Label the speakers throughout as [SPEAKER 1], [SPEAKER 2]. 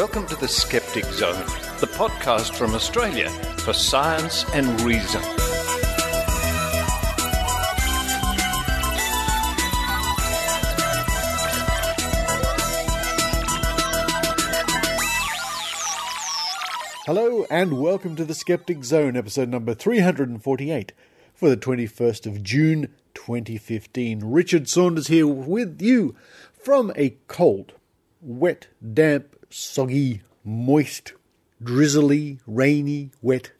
[SPEAKER 1] welcome to the Skeptic Zone, the podcast from Australia for science and reason.
[SPEAKER 2] Hello and welcome to the Skeptic Zone, episode number 348 for the 21st of June 2015. Richard Saunders here with you from a cold, wet, damp, soggy, moist, drizzly, rainy, wet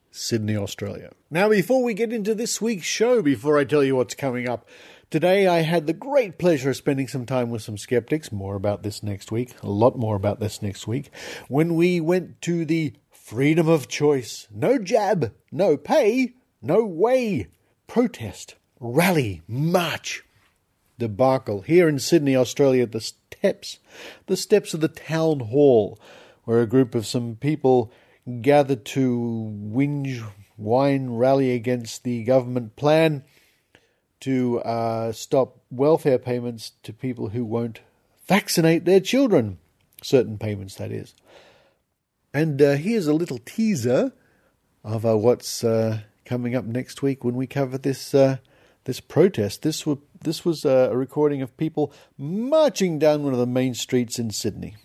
[SPEAKER 2] Sydney, Australia. Now, before we get into this week's show, before I tell you what's coming up, today I had the great pleasure of spending some time with some skeptics. More about this next week, a lot more about this next week, when we went to the freedom of choice, no jab, no pay, no way protest, rally, march debacle here in Sydney, Australia, at the steps of the town hall, where a group of some people gathered to whine, rally against the government plan to stop welfare payments to people who won't vaccinate their children. Certain payments, that is. And here's a little teaser of what's coming up next week when we cover this protest. This was a recording of people marching down one of the main streets in Sydney.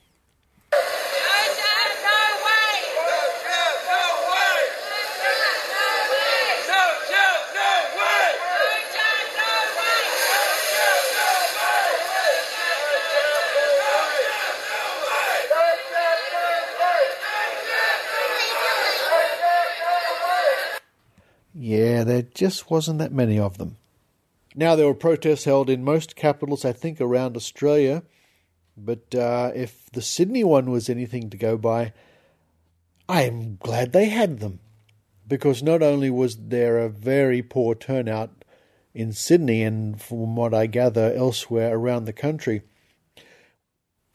[SPEAKER 2] Yeah, there just wasn't that many of them. Now, there were protests held in most capitals, I think, around Australia. But if the Sydney one was anything to go by, I'm glad they had them. Because not only was there a very poor turnout in Sydney, and from what I gather elsewhere around the country,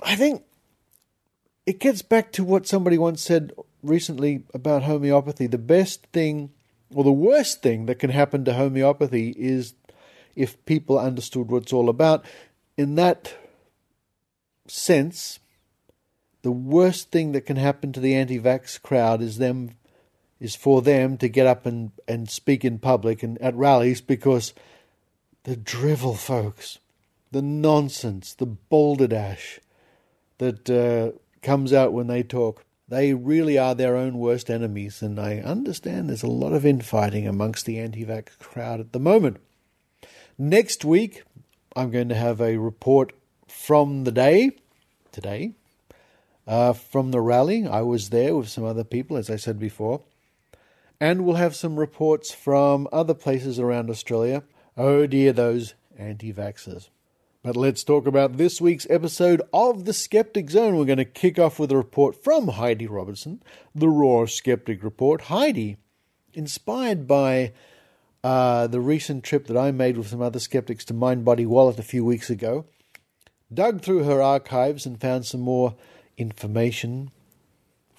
[SPEAKER 2] I think it gets back to what somebody once said recently about homeopathy. The best thing, or the worst thing that can happen to homeopathy is if people understood what it's all about. In that sense, the worst thing that can happen to the anti-vax crowd is for them to get up and speak in public and at rallies, because the drivel folks, the nonsense, the balderdash that comes out when they talk, they really are their own worst enemies. And I understand there's a lot of infighting amongst the anti-vax crowd at the moment. Next week, I'm going to have a report from the day, today, from the rally. I was there with some other people, as I said before. And we'll have some reports from other places around Australia. Oh dear, those anti-vaxxers. But let's talk about this week's episode of The Skeptic Zone. We're going to kick off with a report from Heidi Robertson, the Raw Skeptic Report. Heidi, inspired by the recent trip that I made with some other skeptics to Mind Body Wallet a few weeks ago, dug through her archives and found some more information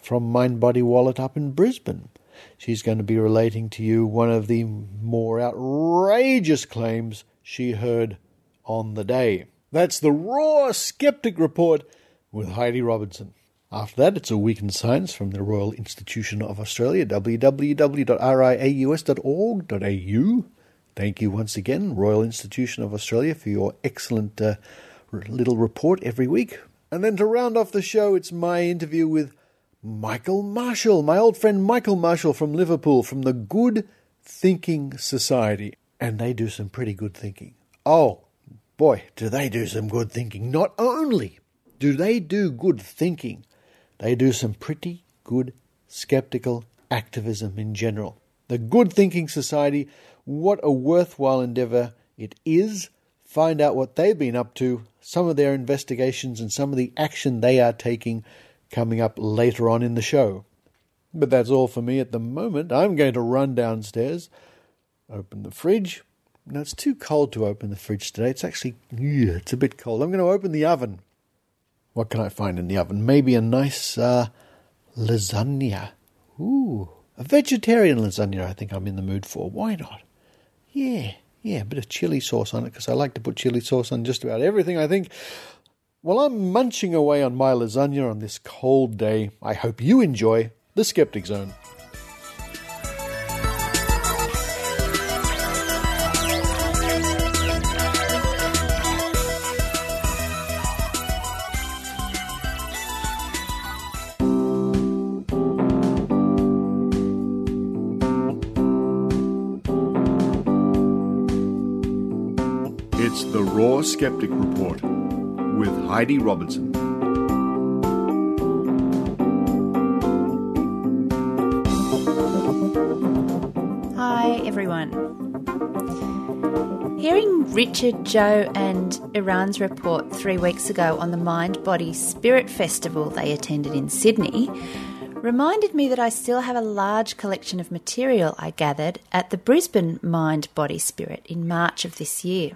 [SPEAKER 2] from Mind Body Wallet up in Brisbane. She's going to be relating to you one of the more outrageous claims she heard on the day. That's the Raw Skeptic Report with Heidi Robertson. After that, it's a week in science from the Royal Institution of Australia, www.riaus.org.au. Thank you once again, Royal Institution of Australia, for your excellent little report every week. And then to round off the show, it's my interview with Michael Marshall, my old friend Michael Marshall from Liverpool, from the Good Thinking Society. And they do some pretty good thinking. Oh, boy, do they do some good thinking. Not only do they do good thinking, they do some pretty good skeptical activism in general. The Good Thinking Society, what a worthwhile endeavour it is. Find out what they've been up to, some of their investigations and some of the action they are taking coming up later on in the show. But that's all for me at the moment. I'm going to run downstairs, open the fridge. Now, it's too cold to open the fridge today. It's actually, it's a bit cold. I'm going to open the oven. What can I find in the oven? Maybe a nice lasagna. Ooh, a vegetarian lasagna I think I'm in the mood for. Why not? Yeah, a bit of chili sauce on it, because I like to put chili sauce on just about everything, I think. While I'm munching away on my lasagna on this cold day, I hope you enjoy the Skeptic Zone.
[SPEAKER 3] It's the Raw Skeptic Report with Heidi Robertson.
[SPEAKER 4] Hi everyone. Hearing Richard, Joe and Iran's report 3 weeks ago on the Mind, Body, Spirit festival they attended in Sydney reminded me that I still have a large collection of material I gathered at the Brisbane Mind, Body, Spirit in March of this year.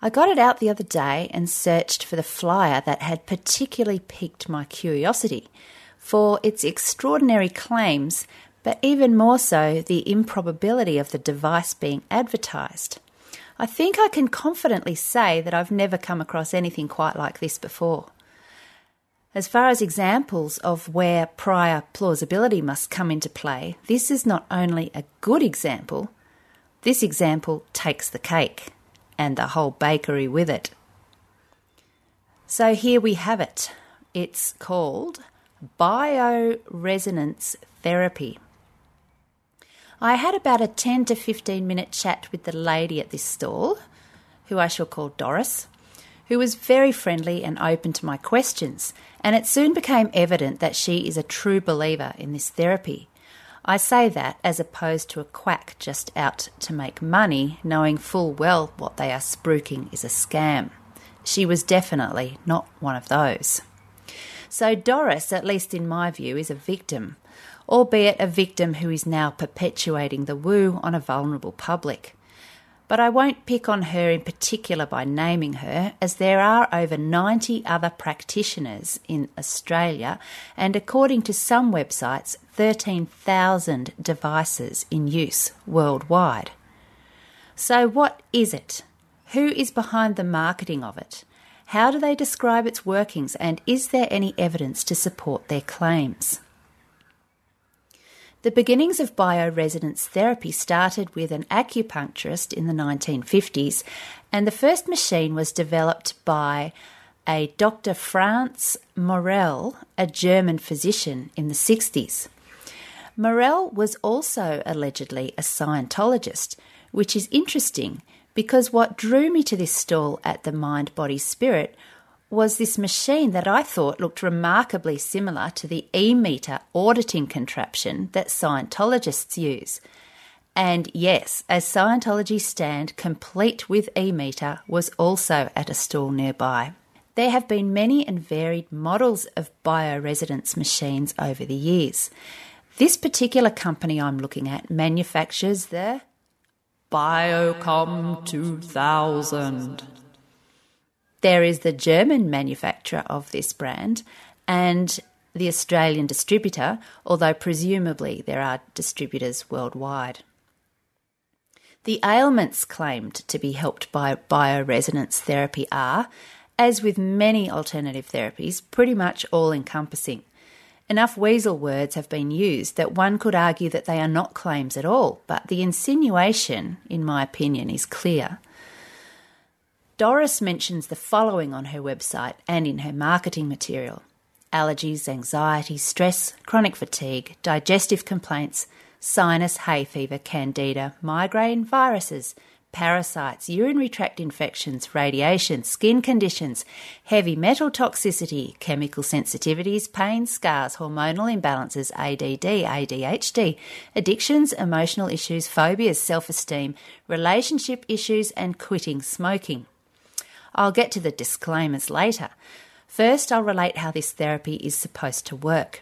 [SPEAKER 4] I got it out the other day and searched for the flyer that had particularly piqued my curiosity for its extraordinary claims, but even more so the improbability of the device being advertised. I think I can confidently say that I've never come across anything quite like this before. As far as examples of where prior plausibility must come into play, this is not only a good example, this example takes the cake. And the whole bakery with it. So here we have it. It's called bioresonance therapy. I had about a 10 to 15 minute chat with the lady at this stall, who I shall call Doris, who was very friendly and open to my questions, and it soon became evident that she is a true believer in this therapy. I say that as opposed to a quack just out to make money, knowing full well what they are spruiking is a scam. She was definitely not one of those. So Doris, at least in my view, is a victim, albeit a victim who is now perpetuating the woo on a vulnerable public. But I won't pick on her in particular by naming her, as there are over 90 other practitioners in Australia and, according to some websites, 13,000 devices in use worldwide. So what is it? Who is behind the marketing of it? How do they describe its workings, and is there any evidence to support their claims? The beginnings of bioresonance therapy started with an acupuncturist in the 1950s, and the first machine was developed by a Dr. Franz Morell, a German physician, in the 60s. Morell was also allegedly a Scientologist, which is interesting because what drew me to this stall at the Mind, Body, Spirit was this machine that I thought looked remarkably similar to the e-meter auditing contraption that Scientologists use. And yes, a Scientology stand complete with e-meter was also at a stall nearby. There have been many and varied models of bioresonance machines over the years. This particular company I'm looking at manufactures the Biocom 2000. There is the German manufacturer of this brand and the Australian distributor, although presumably there are distributors worldwide. The ailments claimed to be helped by bioresonance therapy are, as with many alternative therapies, pretty much all-encompassing. Enough weasel words have been used that one could argue that they are not claims at all, but the insinuation, in my opinion, is clear. Doris mentions the following on her website and in her marketing material: allergies, anxiety, stress, chronic fatigue, digestive complaints, sinus, hay fever, candida, migraine, viruses, parasites, urinary tract infections, radiation, skin conditions, heavy metal toxicity, chemical sensitivities, pain, scars, hormonal imbalances, ADD, ADHD, addictions, emotional issues, phobias, self-esteem, relationship issues, and quitting smoking. I'll get to the disclaimers later. First, I'll relate how this therapy is supposed to work.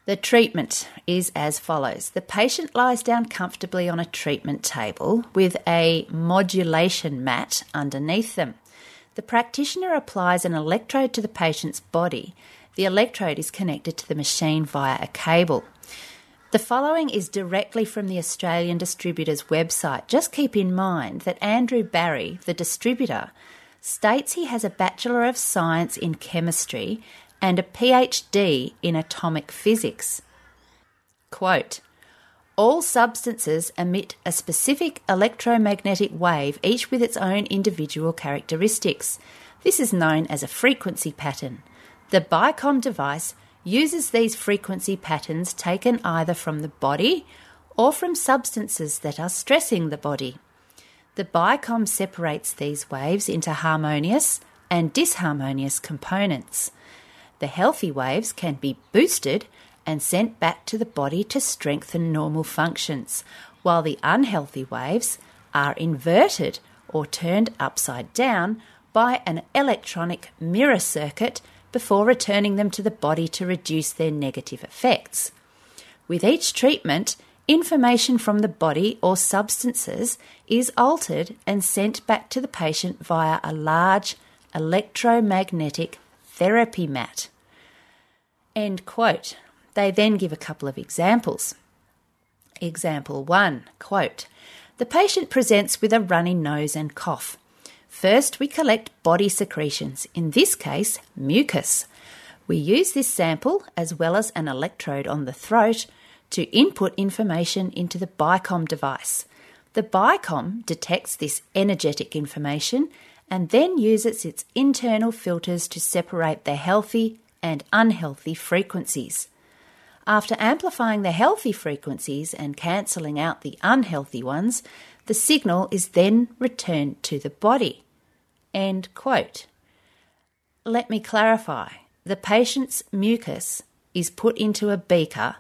[SPEAKER 4] The treatment is as follows. The patient lies down comfortably on a treatment table with a modulation mat underneath them. The practitioner applies an electrode to the patient's body. The electrode is connected to the machine via a cable. The following is directly from the Australian distributor's website. Just keep in mind that Andrew Barry, the distributor, states he has a Bachelor of Science in Chemistry and a PhD in Atomic Physics. Quote, all substances emit a specific electromagnetic wave, each with its own individual characteristics. This is known as a frequency pattern. The BICOM device uses these frequency patterns taken either from the body or from substances that are stressing the body. The BICOM separates these waves into harmonious and disharmonious components. The healthy waves can be boosted and sent back to the body to strengthen normal functions, while the unhealthy waves are inverted or turned upside down by an electronic mirror circuit before returning them to the body to reduce their negative effects. With each treatment, information from the body or substances is altered and sent back to the patient via a large electromagnetic therapy mat. End quote. They then give a couple of examples. Example 1, quote, the patient presents with a runny nose and cough. First, we collect body secretions, in this case, mucus. We use this sample, as well as an electrode on the throat, to input information into the BICOM device. The BICOM detects this energetic information and then uses its internal filters to separate the healthy and unhealthy frequencies. After amplifying the healthy frequencies and cancelling out the unhealthy ones, the signal is then returned to the body. End quote. Let me clarify. The patient's mucus is put into a beaker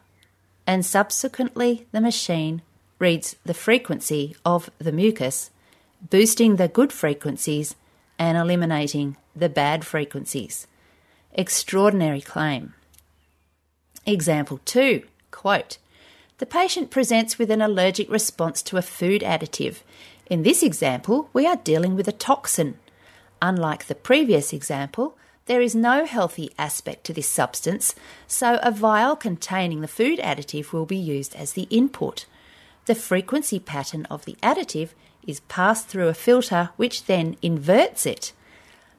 [SPEAKER 4] and subsequently the machine reads the frequency of the mucus, boosting the good frequencies and eliminating the bad frequencies. Extraordinary claim. Example 2, quote, the patient presents with an allergic response to a food additive. In this example, we are dealing with a toxin. Unlike the previous example, there is no healthy aspect to this substance, so a vial containing the food additive will be used as the input. The frequency pattern of the additive is passed through a filter which then inverts it.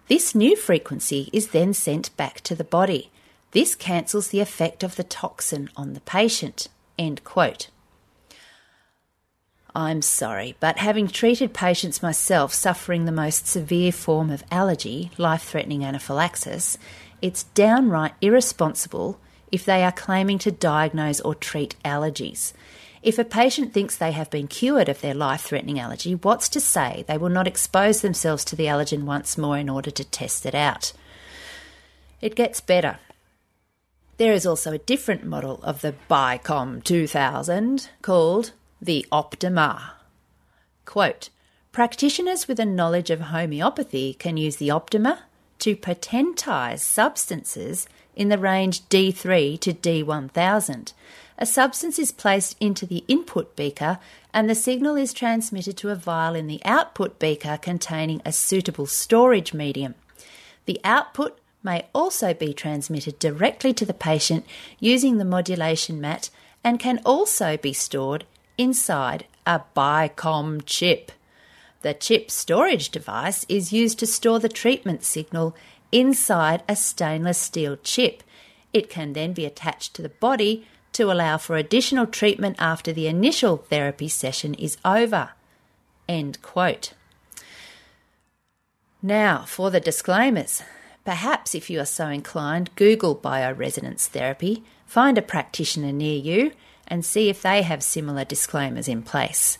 [SPEAKER 4] This new frequency is then sent back to the body. This cancels the effect of the toxin on the patient. End quote. I'm sorry, but having treated patients myself suffering the most severe form of allergy, life-threatening anaphylaxis, it's downright irresponsible if they are claiming to diagnose or treat allergies. If a patient thinks they have been cured of their life-threatening allergy, what's to say they will not expose themselves to the allergen once more in order to test it out? It gets better. There is also a different model of the BICOM 2000 called the Optima. Quote, practitioners with a knowledge of homeopathy can use the Optima to potentise substances in the range D3 to D1000. A substance is placed into the input beaker and the signal is transmitted to a vial in the output beaker containing a suitable storage medium. The output may also be transmitted directly to the patient using the modulation mat and can also be stored inside a BICOM chip. The chip storage device is used to store the treatment signal inside a stainless steel chip. It can then be attached to the body to allow for additional treatment after the initial therapy session is over. End quote. Now for the disclaimers. Perhaps if you are so inclined, Google bioresonance therapy, find a practitioner near you and see if they have similar disclaimers in place.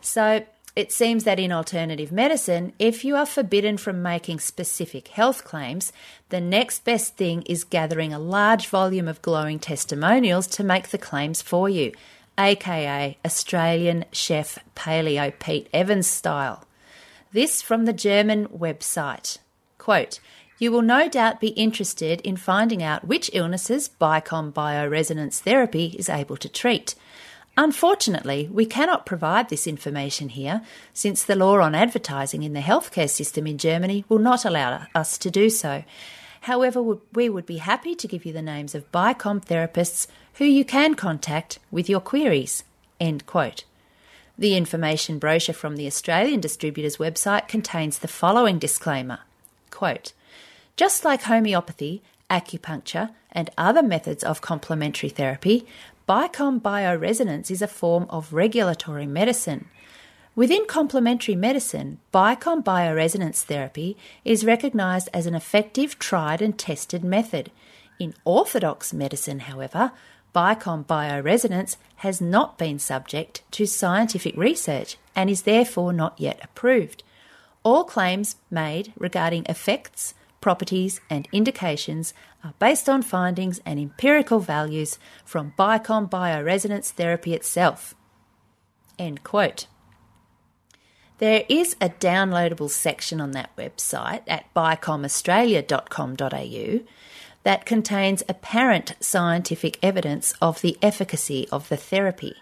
[SPEAKER 4] So it seems that in alternative medicine, if you are forbidden from making specific health claims, the next best thing is gathering a large volume of glowing testimonials to make the claims for you, aka Australian chef Paleo Pete Evans style. This from the German website. Quote, you will no doubt be interested in finding out which illnesses BICOM bioresonance therapy is able to treat. Unfortunately, we cannot provide this information here since the law on advertising in the healthcare system in Germany will not allow us to do so. However, we would be happy to give you the names of BICOM therapists who you can contact with your queries. End quote. The information brochure from the Australian distributor's website contains the following disclaimer, quote, "Just like homeopathy, acupuncture and other methods of complementary therapy, BICOM bioresonance is a form of regulatory medicine. Within complementary medicine, BICOM bioresonance therapy is recognised as an effective, tried and tested method. In orthodox medicine, however, BICOM bioresonance has not been subject to scientific research and is therefore not yet approved. All claims made regarding effects, properties and indications are based on findings and empirical values from BICOM bioresonance therapy itself." End quote. There is a downloadable section on that website at bicomaustralia.com.au that contains apparent scientific evidence of the efficacy of the therapy.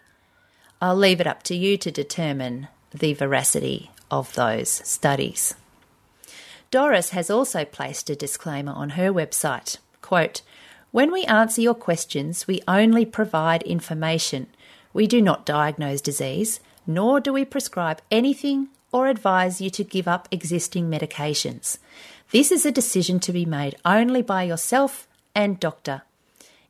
[SPEAKER 4] I'll leave it up to you to determine the veracity of those studies. Doris has also placed a disclaimer on her website, quote, "When we answer your questions, we only provide information. We do not diagnose disease, nor do we prescribe anything or advise you to give up existing medications. This is a decision to be made only by yourself and doctor.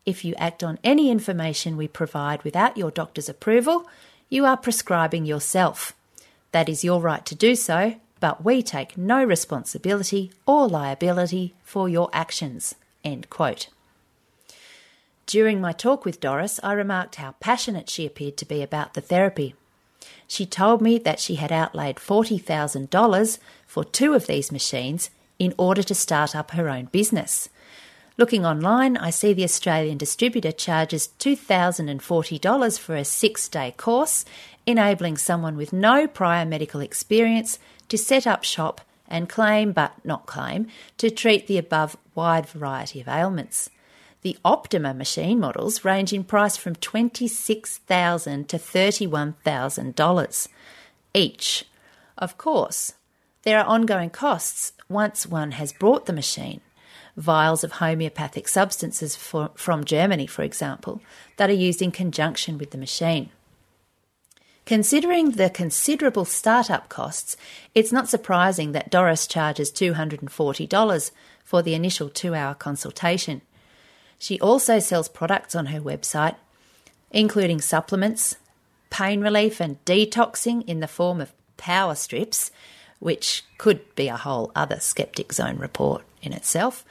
[SPEAKER 4] If you act on any information we provide without your doctor's approval, you are prescribing yourself. That is your right to do so, but we take no responsibility or liability for your actions." End quote. During my talk with Doris, I remarked how passionate she appeared to be about the therapy. She told me that she had outlaid $40,000 for 2 of these machines in order to start up her own business. Looking online, I see the Australian distributor charges $2,040 for a 6-day course, enabling someone with no prior medical experience to set up shop and claim, but not claim, to treat the above wide variety of ailments. The Optima machine models range in price from $26,000 to $31,000 each. Of course, there are ongoing costs once one has bought the machine. Vials of homeopathic substances from Germany, for example, that are used in conjunction with the machine. Considering the considerable start-up costs, it's not surprising that Doris charges $240 for the initial 2-hour consultation. She also sells products on her website, including supplements, pain relief and detoxing in the form of power strips, which could be a whole other Skeptic Zone report in itself,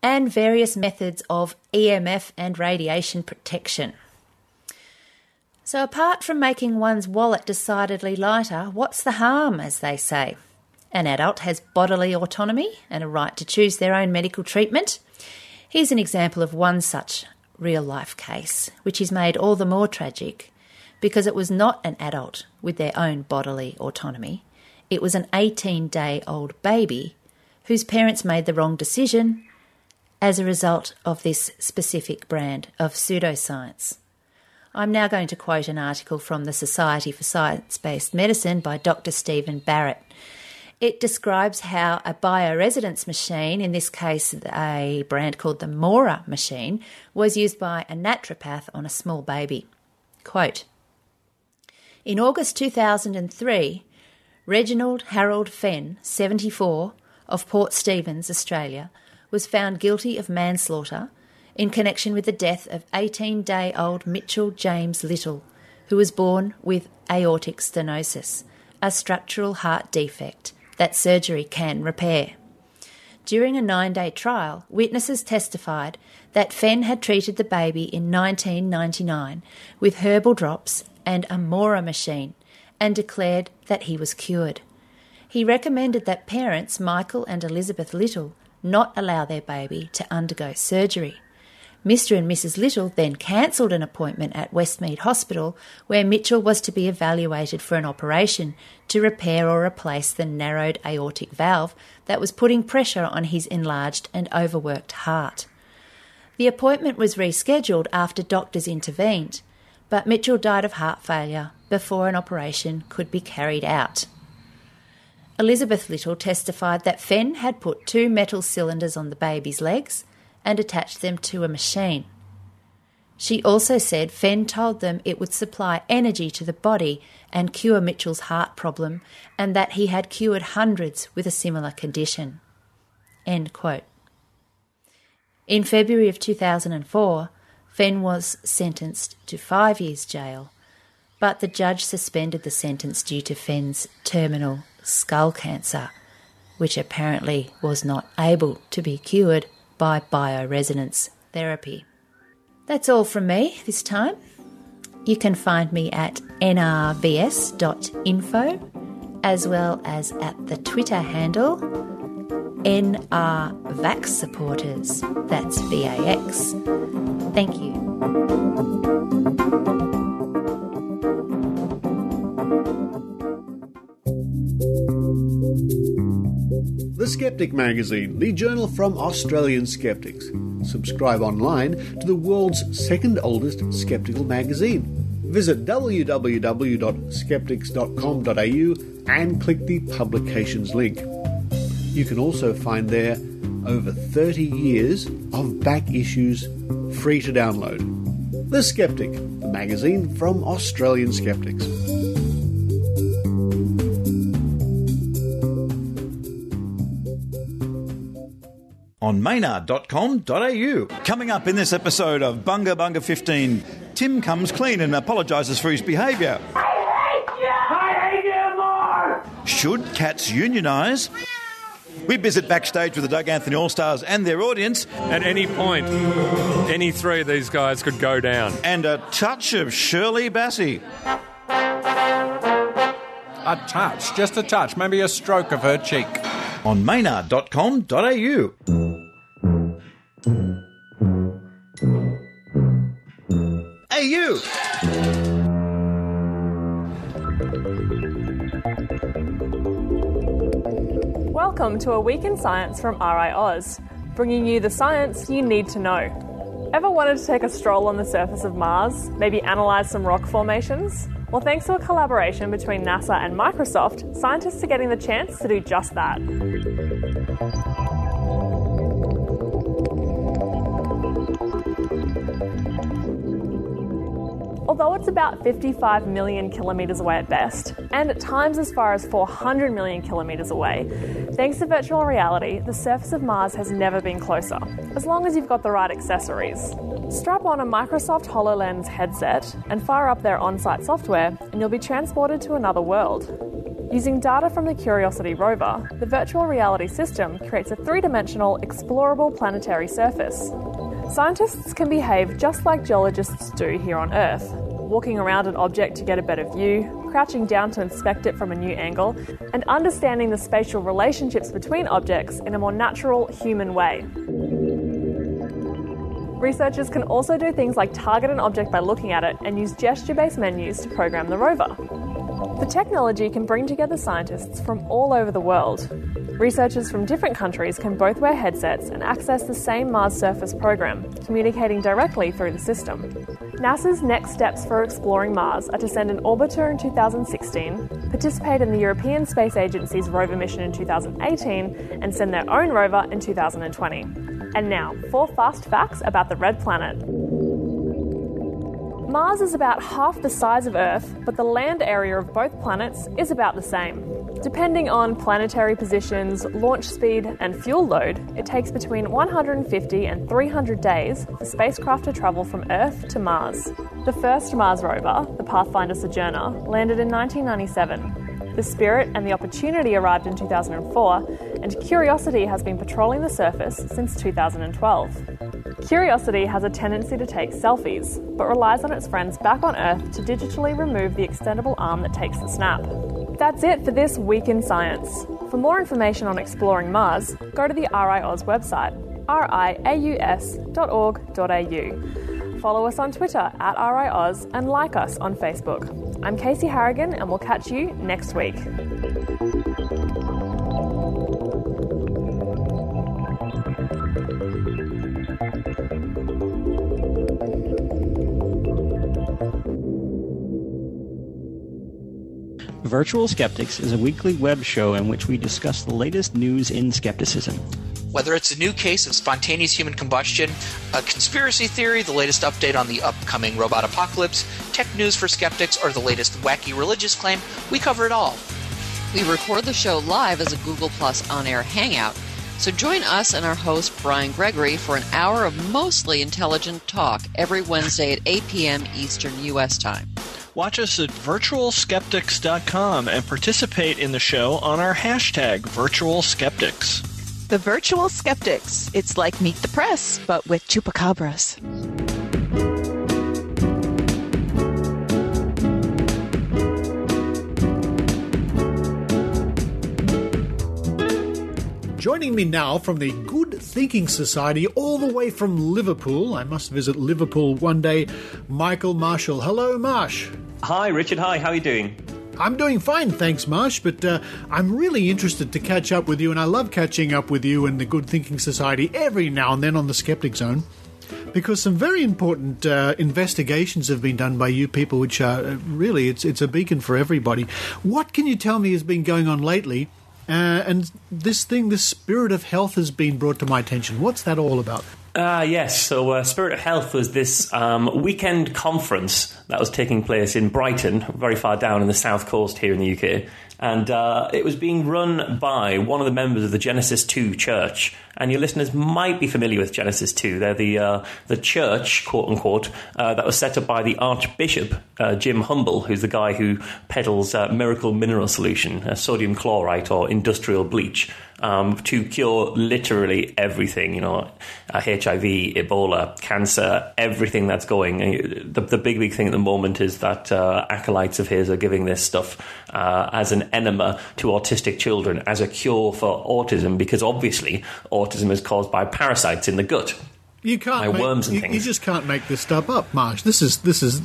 [SPEAKER 4] and various methods of EMF and radiation protection. So apart from making one's wallet decidedly lighter, what's the harm, as they say? An adult has bodily autonomy and a right to choose their own medical treatment. Here's an example of one such real-life case, which is made all the more tragic because it was not an adult with their own bodily autonomy. It was an 18-day-old baby whose parents made the wrong decision as a result of this specific brand of pseudoscience. I'm now going to quote an article from the Society for Science-Based Medicine by Dr. Stephen Barrett. It describes how a bioresonance machine, in this case a brand called the Mora machine, was used by a naturopath on a small baby. Quote, "In August 2003, Reginald Harold Fenn, 74, of Port Stephens, Australia, was found guilty of manslaughter in connection with the death of 18-day-old Mitchell James Little, who was born with aortic stenosis, a structural heart defect that surgery can repair. During a 9-day trial, witnesses testified that Fenn had treated the baby in 1999 with herbal drops and a Mora machine and declared that he was cured. He recommended that parents, Michael and Elizabeth Little, not allow their baby to undergo surgery. Mr. and Mrs. Little then cancelled an appointment at Westmead Hospital where Mitchell was to be evaluated for an operation to repair or replace the narrowed aortic valve that was putting pressure on his enlarged and overworked heart. The appointment was rescheduled after doctors intervened, but Mitchell died of heart failure before an operation could be carried out. Elizabeth Little testified that Fenn had put 2 metal cylinders on the baby's legs and attached them to a machine. She also said Fenn told them it would supply energy to the body and cure Mitchell's heart problem, and that he had cured hundreds with a similar condition. End quote. In February of 2004, Fenn was sentenced to 5 years jail, but the judge suspended the sentence due to Fenn's terminal skull cancer, which apparently was not able to be cured by bioresonance therapy. That's all from me this time. You can find me at nrbs.info, as well as at the Twitter handle NRVaxSupporters. That's VAX. Thank you.
[SPEAKER 3] The Skeptic Magazine, the journal from Australian skeptics. Subscribe online to the world's second oldest skeptical magazine. Visit www.skeptics.com.au and click the publications link. You can also find there over 30 years of back issues free to download. The Skeptic, the magazine from Australian skeptics.
[SPEAKER 5] On maynard.com.au. Coming up in this episode of Bunga Bunga 15, Tim comes clean and apologises for his behaviour.
[SPEAKER 6] I hate you more!
[SPEAKER 5] Should cats unionise? We visit backstage with the Doug Anthony All-Stars and their audience.
[SPEAKER 7] At any point, any three of these guys could go down.
[SPEAKER 5] And a touch of Shirley Bassey.
[SPEAKER 8] A touch, just a touch, maybe a stroke of her cheek.
[SPEAKER 5] On maynard.com.au. Hey, you!
[SPEAKER 9] Welcome to A Week in Science from RiAus, bringing you the science you need to know. Ever wanted to take a stroll on the surface of Mars, maybe analyse some rock formations? Well, thanks to a collaboration between NASA and Microsoft, scientists are getting the chance to do just that. Although it's about 55 million kilometres away at best, and at times as far as 400 million kilometres away, thanks to virtual reality, the surface of Mars has never been closer, as long as you've got the right accessories. Strap on a Microsoft HoloLens headset and fire up their on-site software, and you'll be transported to another world. Using data from the Curiosity rover, the virtual reality system creates a three-dimensional, explorable planetary surface. Scientists can behave just like geologists do here on Earth, walking around an object to get a better view, crouching down to inspect it from a new angle, and understanding the spatial relationships between objects in a more natural, human way. Researchers can also do things like target an object by looking at it and use gesture-based menus to program the rover. The technology can bring together scientists from all over the world. Researchers from different countries can both wear headsets and access the same Mars surface program, communicating directly through the system. NASA's next steps for exploring Mars are to send an orbiter in 2016, participate in the European Space Agency's rover mission in 2018, and send their own rover in 2020. And now, 4 fast facts about the red planet. Mars is about half the size of Earth, but the land area of both planets is about the same. Depending on planetary positions, launch speed, and fuel load, it takes between 150 and 300 days for spacecraft to travel from Earth to Mars. The first Mars rover, the Pathfinder Sojourner, landed in 1997. The Spirit and the Opportunity arrived in 2004, and Curiosity has been patrolling the surface since 2012. Curiosity has a tendency to take selfies, but relies on its friends back on Earth to digitally remove the extendable arm that takes the snap. That's it for this Week in Science. For more information on exploring Mars, go to the RiAus website, riaus.org.au. Follow us on Twitter at RiAus and like us on Facebook. I'm Casey Harrigan and we'll catch you next week.
[SPEAKER 10] Virtual Skeptics is a weekly web show in which we discuss the latest news in skepticism. Whether it's a new case of spontaneous human combustion, a conspiracy theory, the latest update on the upcoming robot apocalypse, tech news for skeptics, or the latest wacky religious claim, we cover it all.
[SPEAKER 11] We record the show live as a Google Plus on-air hangout, so join us and our host, Brian Gregory, for an hour of mostly intelligent talk every Wednesday at 8 p.m. Eastern U.S. time.
[SPEAKER 12] Watch us at virtualskeptics.com and participate in the show on our hashtag #VirtualSkeptics.
[SPEAKER 13] The Virtual Skeptics. It's like Meet the Press, but with chupacabras.
[SPEAKER 3] Joining me now from the Good Thinking Society, all the way from Liverpool. I must visit Liverpool one day. Michael Marshall. Hello, Marsh.
[SPEAKER 14] Hi, Richard. Hi, how are you doing?
[SPEAKER 3] I'm doing fine, thanks, Marsh, but I'm really interested to catch up with you, and I love catching up with you and the Good Thinking Society every now and then on the Skeptic Zone, because some very important investigations have been done by you people, which are really, it's a beacon for everybody. What can you tell me has been going on lately? And this Spirit of Health has been brought to my attention. What's that all about?
[SPEAKER 14] Yes, so Spirit of Health was this weekend conference that was taking place in Brighton, very far down in the south coast here in the UK. And it was being run by one of the members of the Genesis 2 church. And your listeners might be familiar with Genesis 2. They're the church, quote-unquote, that was set up by the Archbishop, Jim Humble, who's the guy who peddles miracle mineral solution, sodium chloride or industrial bleach, to cure literally everything, HIV, Ebola, cancer, everything that's going. The big thing at the moment is that acolytes of his are giving this stuff as an enema to autistic children as a cure for autism, because obviously autism is caused by parasites in the gut.
[SPEAKER 3] You can't
[SPEAKER 14] worms and things.
[SPEAKER 3] You just can't make this stuff up, Marsh. This is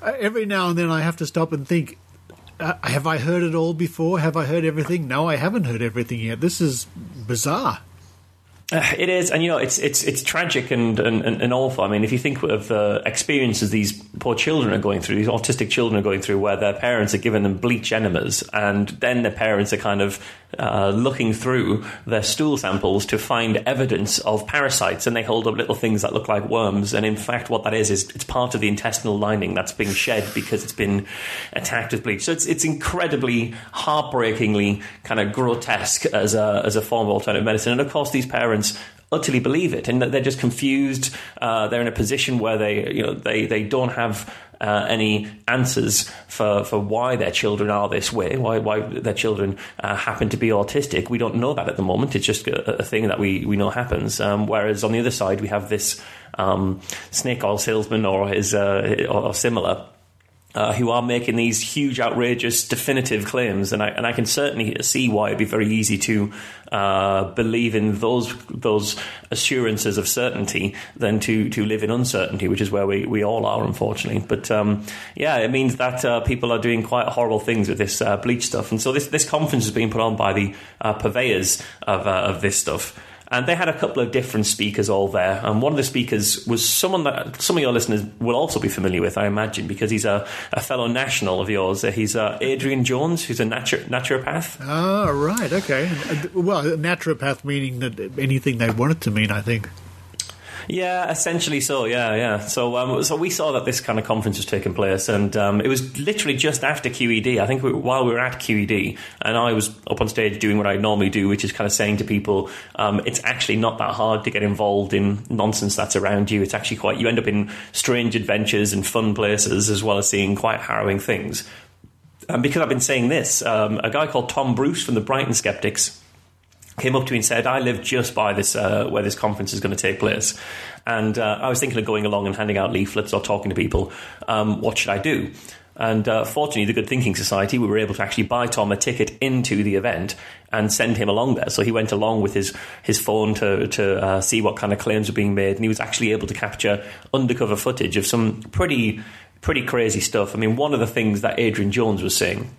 [SPEAKER 3] every now and then I have to stop and think, have I heard it all before? Have I heard everything? No, I haven't heard everything yet. This is bizarre.
[SPEAKER 14] It is, and it's tragic and awful. I mean, if you think of the experiences these poor children are going through, these autistic children are going through, where their parents are giving them bleach enemas, and then their parents are kind of looking through their stool samples to find evidence of parasites, and they hold up little things that look like worms, and in fact what that is it's part of the intestinal lining that's being shed because it's been attacked with bleach. So it's incredibly, heartbreakingly kind of grotesque as a form of alternative medicine, and of course these parents utterly believe it, and they're just confused. They're in a position where they don't have any answers for why their children are this way, why their children happen to be autistic. We don't know that at the moment. It's just a thing that we know happens. Whereas on the other side, we have this snake oil salesman or similar, who are making these huge, outrageous, definitive claims, and I can certainly see why it'd be very easy to believe in those assurances of certainty than to live in uncertainty, which is where we all are, unfortunately. But it means that people are doing quite horrible things with this bleach stuff, and so this conference is being put on by the purveyors of this stuff. And they had a couple of different speakers all there. And one of the speakers was someone that some of your listeners will also be familiar with, I imagine, because he's a fellow national of yours. He's Adrian Jones, who's a naturopath.
[SPEAKER 3] Ah, right, okay. Well, naturopath meaning that anything they want it to mean, I think.
[SPEAKER 14] Yeah, essentially so, yeah. So we saw that this kind of conference was taking place, and it was literally just after QED. I think while we were at QED, and I was up on stage doing what I normally do, which is kind of saying to people, it's actually not that hard to get involved in nonsense that's around you. It's actually you end up in strange adventures and fun places, as well as seeing quite harrowing things. And because I've been saying this, a guy called Tom Bruce from the Brighton Skeptics came up to me and said, I live just by this where this conference is going to take place, and I was thinking of going along and handing out leaflets or talking to people. What should I do? And fortunately, the Good Thinking Society, we were able to actually buy Tom a ticket into the event and send him along there. So he went along with his phone to see what kind of claims were being made, and he was actually able to capture undercover footage of some pretty crazy stuff. I mean, one of the things that Adrian Jones was saying,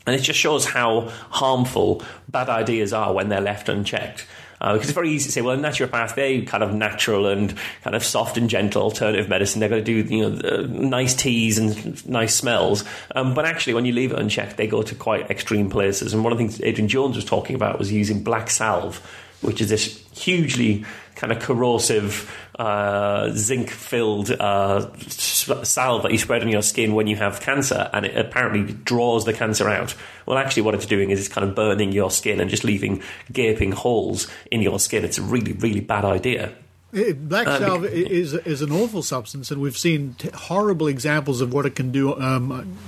[SPEAKER 14] and it just shows how harmful bad ideas are when they're left unchecked. Because it's very easy to say, well, a naturopath, they kind of natural and kind of soft and gentle alternative medicine. They're going to do nice teas and nice smells. But actually, when you leave it unchecked, they go to quite extreme places. And one of the things Adrian Jones was talking about was using black salve which is this hugely kind of corrosive, zinc-filled salve that you spread on your skin when you have cancer, and it apparently draws the cancer out. Well, actually what it's doing is it's kind of burning your skin and just leaving gaping holes in your skin. It's a really, really bad idea.
[SPEAKER 3] Black salve is an awful substance, and we've seen horrible examples of what it can do.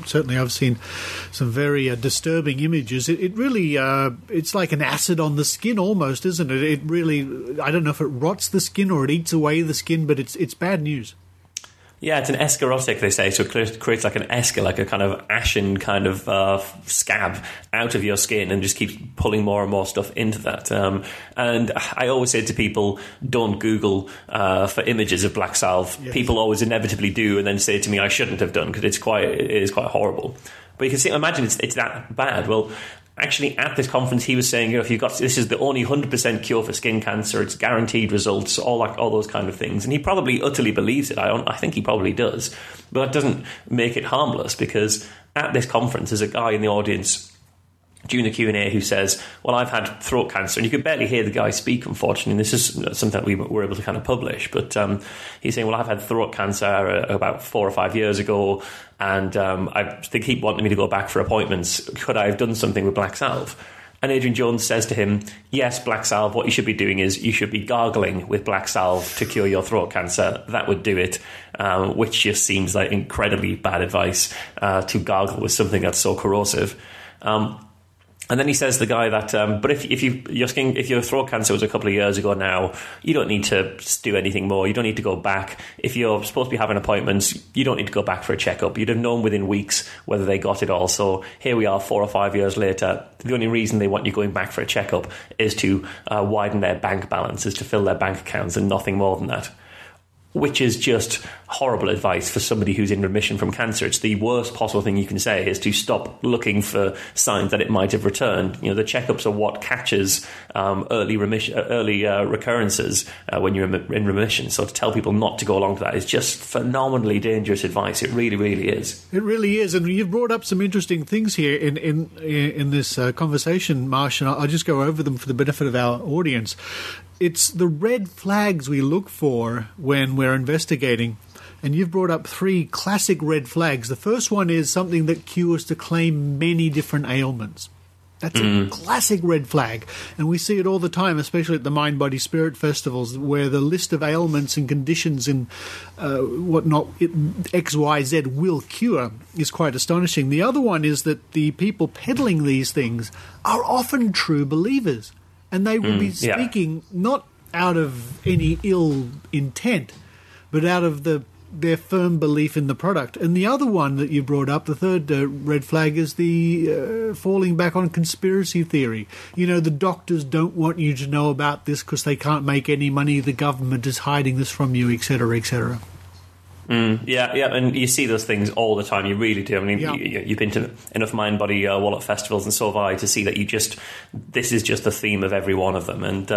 [SPEAKER 3] Certainly I've seen some very disturbing images. It really, it's like an acid on the skin almost, isn't it? It really, I don't know if it rots the skin or it eats away the skin, but it's bad news.
[SPEAKER 14] Yeah, it's an escharotic, they say, so it creates like an esker, like a kind of ashen kind of scab out of your skin and just keeps pulling more and more stuff into that. And I always say to people, don't Google for images of black salve. Yes. People always inevitably do and then say to me, I shouldn't have done, because it is quite horrible. But you can imagine it's that bad. Well, actually, at this conference, he was saying, if you've got this is the only 100% cure for skin cancer, it's guaranteed results, all those kind of things, and he probably utterly believes it. I think he probably does, but that doesn't make it harmless, because at this conference, there's a guy in the audience during the Q&A who says, well, I've had throat cancer, and you could barely hear the guy speak, unfortunately, and this is something that we were able to kind of publish, but he's saying, well, I've had throat cancer about 4 or 5 years ago, and they keep wanting me to go back for appointments. Could I have done something with black salve? And Adrian Jones says to him, yes, black salve, what you should be doing is you should be gargling with black salve to cure your throat cancer. That would do it, which just seems like incredibly bad advice to gargle with something that's so corrosive. And then he says to the guy that, but if your throat cancer was a couple of years ago now, you don't need to do anything more. You don't need to go back. If you're supposed to be having appointments, you don't need to go back for a checkup. You'd have known within weeks whether they got it all. So here we are 4 or 5 years later. The only reason they want you going back for a checkup is to widen their bank balance, is to fill their bank accounts, and nothing more than that. Which is just horrible advice for somebody who's in remission from cancer. It's the worst possible thing you can say, is to stop looking for signs that it might have returned. You know, the checkups are what catches early recurrences when you're in remission. So to tell people not to go along to that is just phenomenally dangerous advice. It really, really is. It
[SPEAKER 3] really is, and you've brought up some interesting things here in this conversation, Marsh, and I'll just go over them for the benefit of our audience. It's the red flags we look for when we're investigating. And you've brought up 3 classic red flags. The first one is something that cures to claim many different ailments. That's a classic red flag. And we see it all the time, especially at the Mind, Body, Spirit festivals, where the list of ailments and conditions and whatnot, X, Y, Z will cure, is quite astonishing. The other one is that the people peddling these things are often true believers. And they will be speaking not out of any ill intent, but out of their firm belief in the product. And the other one that you brought up, the third red flag, is the falling back on conspiracy theory. You know, the doctors don't want you to know about this because they can't make any money. The government is hiding this from you, etc., etc.
[SPEAKER 14] Yeah, and you see those things all the time. You really do. I mean, you've been to enough Mind, Body, Wallet festivals, and so have I, to see that this is just the theme of every one of them. And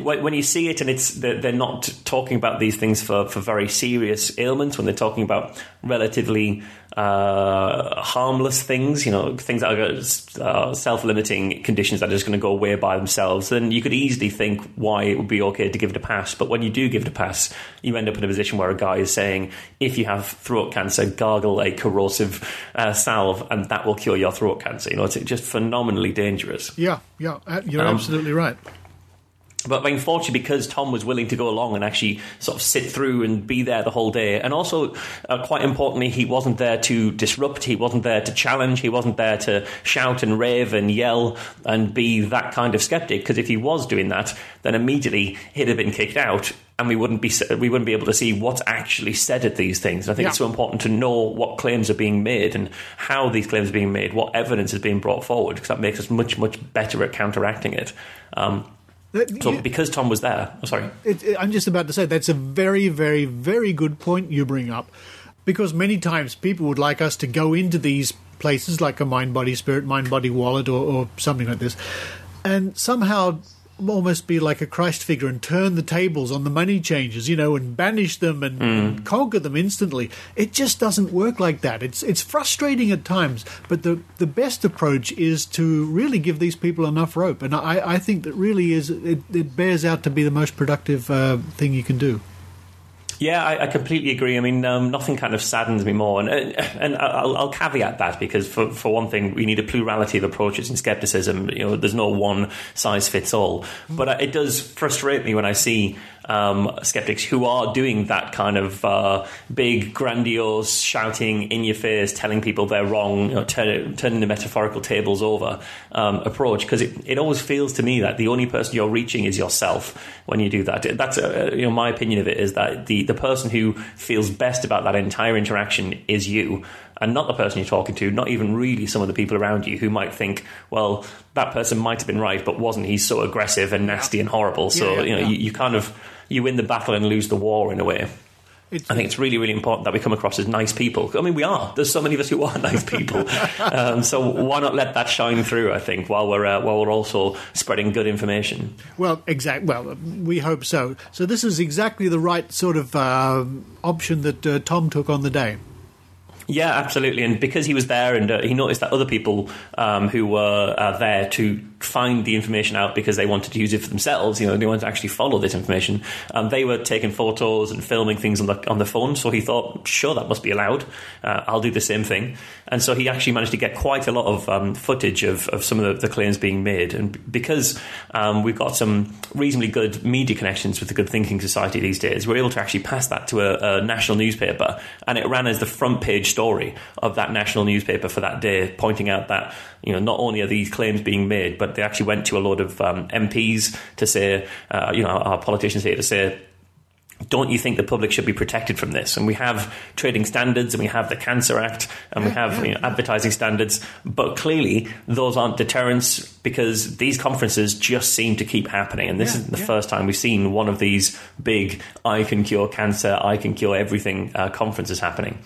[SPEAKER 14] when you see it, and they're not talking about these things for very serious ailments, when they're talking about relatively harmless things, you know, things that are self-limiting conditions that are just going to go away by themselves, then you could easily think why it would be okay to give it a pass. But when you do give it a pass, you end up in a position where a guy is saying, if you have throat cancer, gargle a corrosive salve and that will cure your throat cancer. You know, it's just phenomenally dangerous.
[SPEAKER 3] Yeah, you're absolutely right.
[SPEAKER 14] But unfortunately, because Tom was willing to go along and actually sort of sit through and be there the whole day, and also, quite importantly, he wasn't there to disrupt, he wasn't there to challenge, he wasn't there to shout and rave and yell and be that kind of skeptic, because if he was doing that, then immediately he'd have been kicked out, and we wouldn't be able to see what's actually said at these things. And I think it's so important to know what claims are being made and how these claims are being made, what evidence is being brought forward, because that makes us much, much better at counteracting it. So because Tom was there,
[SPEAKER 3] I'm just about to say that's a very, very, very good point you bring up, because many times people would like us to go into these places like a Mind, Body, Spirit, Mind, Body, Wallet or something like this, and somehow almost be like a Christ figure and turn the tables on the money changers, and banish them and conquer them instantly. It just doesn't work like that. It's frustrating at times, but the best approach is to really give these people enough rope. And I think that really it bears out to be the most productive thing you can do.
[SPEAKER 14] Yeah, I completely agree. I mean, nothing kind of saddens me more. And I'll caveat that because, for one thing, we need a plurality of approaches in skepticism. There's no one size fits all. But it does frustrate me when I see skeptics who are doing that kind of big, grandiose, shouting in your face, telling people they're wrong, turning the metaphorical tables over approach, because it always feels to me that the only person you're reaching is yourself when you do that. That's my opinion of it is that the person who feels best about that entire interaction is you, and not the person you're talking to, not even really some of the people around you who might think, well, that person might have been right, but wasn't. He's so aggressive and nasty and horrible. So you kind of you win the battle and lose the war in a way. I think it's really, really important that we come across as nice people. I mean, we are. There's so many of us who are nice people. So why not let that shine through, I think, while we're also spreading good information?
[SPEAKER 3] Well, exactly. Well, we hope so. So this is exactly the right sort of option that Tom took on the day.
[SPEAKER 14] Yeah, absolutely. And because he was there and he noticed that other people who were there to find the information out because they wanted to use it for themselves, they wanted to actually follow this information, they were taking photos and filming things on the phone. So he thought, sure, that must be allowed. I'll do the same thing. And so he actually managed to get quite a lot of footage of some of the claims being made. And because we've got some reasonably good media connections with the Good Thinking Society these days, we're able to actually pass that to a national newspaper. And it ran as the front page story of that national newspaper for that day, pointing out that not only are these claims being made, but they actually went to a lot of MPs to say, our politicians here to say, don't you think the public should be protected from this? And we have trading standards, and we have the Cancer Act, and we have advertising standards, but clearly those aren't deterrents because these conferences just seem to keep happening. And this isn't the first time we've seen one of these big I can cure cancer, I can cure everything conferences happening.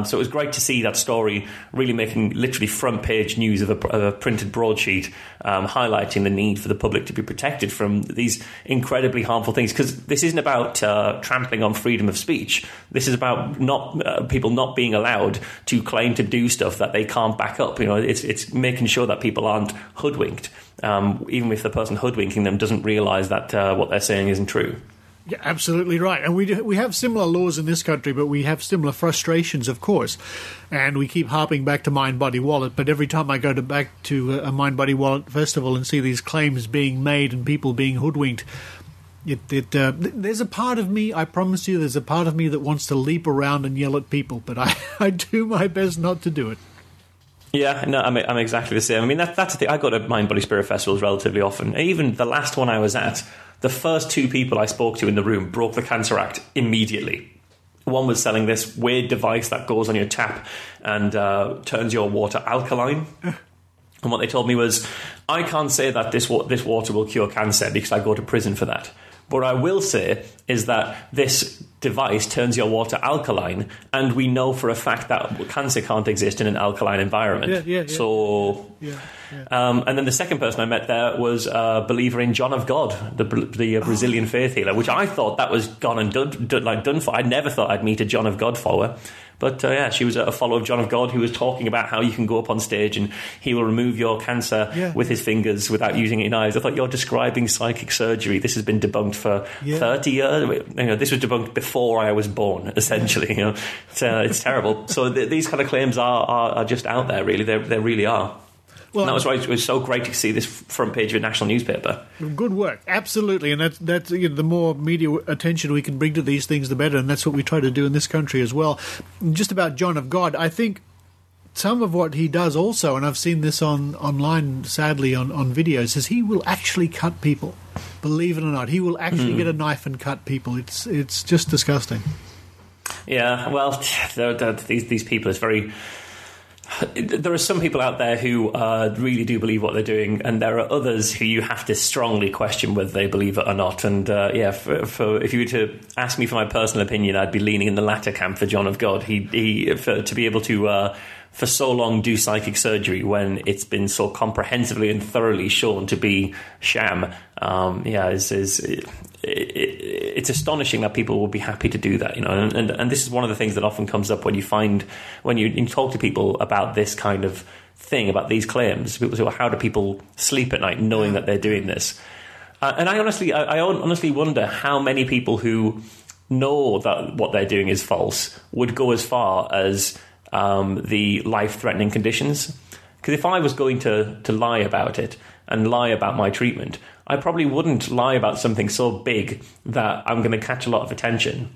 [SPEAKER 14] So it was great to see that story really making literally front page news of a printed broadsheet highlighting the need for the public to be protected from these incredibly harmful things, because this isn't about trampling on freedom of speech. This is about people not being allowed to claim to do stuff that they can't back up. It's making sure that people aren't hoodwinked, even if the person hoodwinking them doesn't realise that what they're saying isn't true.
[SPEAKER 3] Yeah, absolutely right. And we have similar laws in this country, but we have similar frustrations, of course. And we keep harping back to Mind, Body, Wallet. But every time I go back to a Mind, Body, Wallet festival and see these claims being made and people being hoodwinked, there's a part of me, I promise you, there's a part of me that wants to leap around and yell at people. But I do my best not to do it.
[SPEAKER 14] Yeah, no, I'm exactly the same. I mean, that's the thing. I go to Mind, Body, Spirit festivals relatively often. Even the last one I was at, the first two people I spoke to in the room broke the Cancer Act immediately. One was selling this weird device that goes on your tap and turns your water alkaline. And what they told me was, I can't say that this water will cure cancer because I go to prison for that. What I will say is that this device turns your water alkaline, and we know for a fact that cancer can't exist in an alkaline environment. And then the second person I met there was a believer in John of God, the Brazilian faith healer, which I thought that was gone and done for. I never thought I'd meet a John of God follower. But she was a follower of John of God who was talking about how you can go up on stage and he will remove your cancer with his fingers without using any knives. I thought, you're describing psychic surgery. This has been debunked for 30 years. This was debunked before I was born, essentially. It's terrible. So these kind of claims are just out there, really. They really are. Well, and that was why it was so great to see this front page of a national newspaper.
[SPEAKER 3] Good work, absolutely, and that's the more media attention we can bring to these things, the better, and that's what we try to do in this country as well. And just about John of God, I think some of what he does also, and I've seen this online, sadly, on videos, is he will actually cut people. Believe it or not, he will actually get a knife and cut people. It's just disgusting.
[SPEAKER 14] Yeah, well, these people is very. There are some people out there who really do believe what they're doing, and there are others who you have to strongly question whether they believe it or not. And if you were to ask me for my personal opinion, I'd be leaning in the latter camp for John of God. To be able to for so long do psychic surgery when it's been so comprehensively and thoroughly shown to be sham. It's astonishing that people will be happy to do that, and this is one of the things that often comes up when you talk to people about this kind of thing, about these claims. People say, well, how do people sleep at night knowing that they're doing this? And I honestly wonder how many people who know that what they're doing is false would go as far as the life-threatening conditions. Because if I was going to lie about it and lie about my treatment, I probably wouldn't lie about something so big that I'm going to catch a lot of attention.